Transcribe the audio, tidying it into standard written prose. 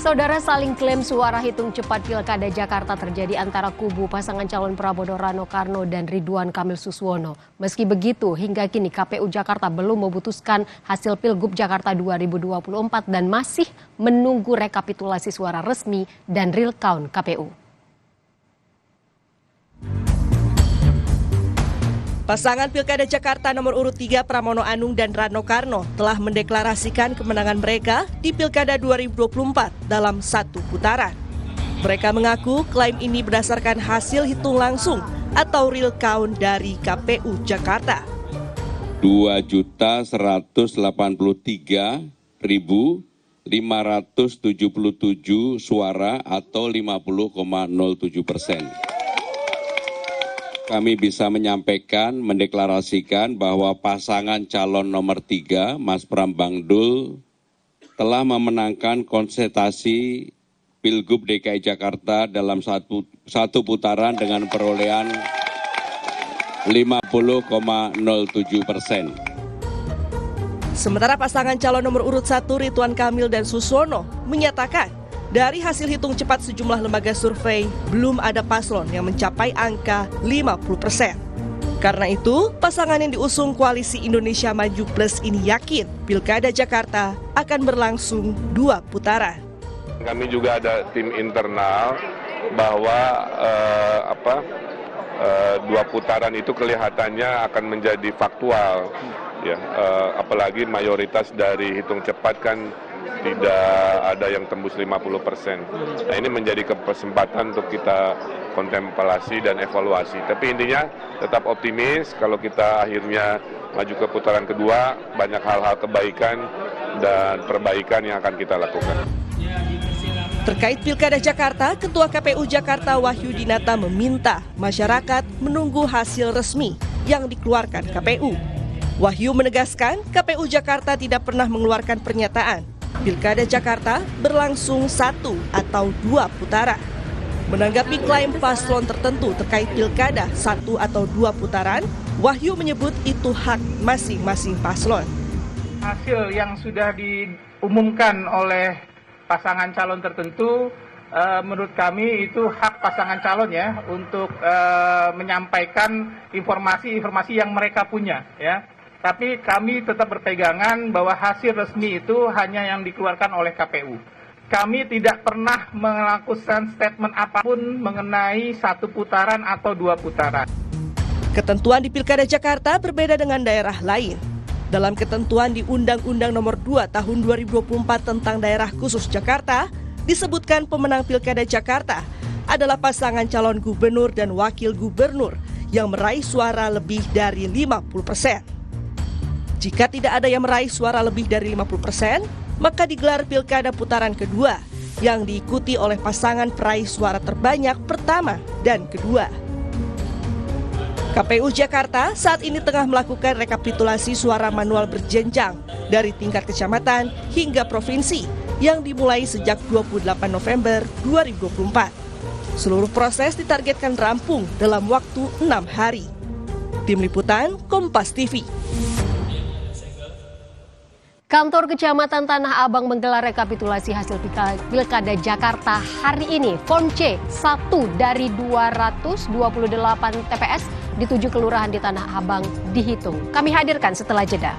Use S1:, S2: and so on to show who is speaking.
S1: Saudara, saling klaim suara hitung cepat Pilkada Jakarta terjadi antara kubu pasangan calon Prabowo Rano Karno dan Ridwan Kamil Suswono. Meski begitu, hingga kini KPU Jakarta belum memutuskan hasil Pilgub Jakarta 2024 dan masih menunggu rekapitulasi suara resmi dan real count KPU.
S2: Pasangan Pilkada Jakarta nomor urut 3 Pramono Anung dan Rano Karno telah mendeklarasikan kemenangan mereka di Pilkada 2024 dalam satu putaran. Mereka mengaku klaim ini berdasarkan hasil hitung langsung atau real count dari KPU Jakarta.
S3: 2.183.577 suara atau 50,07%. Kami bisa menyampaikan, mendeklarasikan bahwa pasangan calon nomor 3, Mas Prambang Dul, telah memenangkan konsentrasi Pilgub DKI Jakarta dalam satu putaran dengan perolehan 50,07%.
S2: Sementara pasangan calon nomor urut 1 Ridwan Kamil dan Suswono menyatakan dari hasil hitung cepat sejumlah lembaga survei, belum ada paslon yang mencapai angka 50%. Karena itu, pasangan yang diusung Koalisi Indonesia Maju Plus ini yakin Pilkada Jakarta akan berlangsung 2 putaran.
S4: Kami juga ada tim internal bahwa 2 putaran itu kelihatannya akan menjadi faktual. Ya, apalagi mayoritas dari hitung cepat kan tidak ada yang tembus 50%. Nah, ini menjadi kesempatan untuk kita kontemplasi dan evaluasi. Tapi intinya tetap optimis kalau kita akhirnya maju ke putaran kedua, banyak hal-hal kebaikan dan perbaikan yang akan kita lakukan.
S2: Terkait Pilkada Jakarta, Ketua KPU Jakarta Wahyu Dinata meminta masyarakat menunggu hasil resmi yang dikeluarkan KPU. Wahyu menegaskan KPU Jakarta tidak pernah mengeluarkan pernyataan Pilkada Jakarta berlangsung 1 atau 2 putaran. Menanggapi klaim paslon tertentu terkait Pilkada 1 atau 2 putaran, Wahyu menyebut itu hak masing-masing paslon.
S5: Hasil yang sudah diumumkan oleh pasangan calon tertentu, menurut kami itu hak pasangan calon ya untuk menyampaikan informasi yang mereka punya ya. Tapi kami tetap berpegangan bahwa hasil resmi itu hanya yang dikeluarkan oleh KPU. Kami tidak pernah melakukan statement apapun mengenai 1 putaran atau 2 putaran.
S2: Ketentuan di Pilkada Jakarta berbeda dengan daerah lain. Dalam ketentuan di Undang-Undang Nomor 2 Tahun 2024 tentang Daerah Khusus Jakarta, disebutkan pemenang Pilkada Jakarta adalah pasangan calon gubernur dan wakil gubernur yang meraih suara lebih dari 50%. Jika tidak ada yang meraih suara lebih dari 50%, maka digelar Pilkada putaran kedua yang diikuti oleh pasangan peraih suara terbanyak pertama dan kedua. KPU Jakarta saat ini tengah melakukan rekapitulasi suara manual berjenjang dari tingkat kecamatan hingga provinsi yang dimulai sejak 28 November 2024. Seluruh proses ditargetkan rampung dalam waktu 6 hari. Tim Liputan Kompas TV.
S1: Kantor Kecamatan Tanah Abang menggelar rekapitulasi hasil Pilkada Jakarta hari ini. Form C, 1 dari 228 TPS di 7 kelurahan di Tanah Abang dihitung. Kami hadirkan setelah jeda.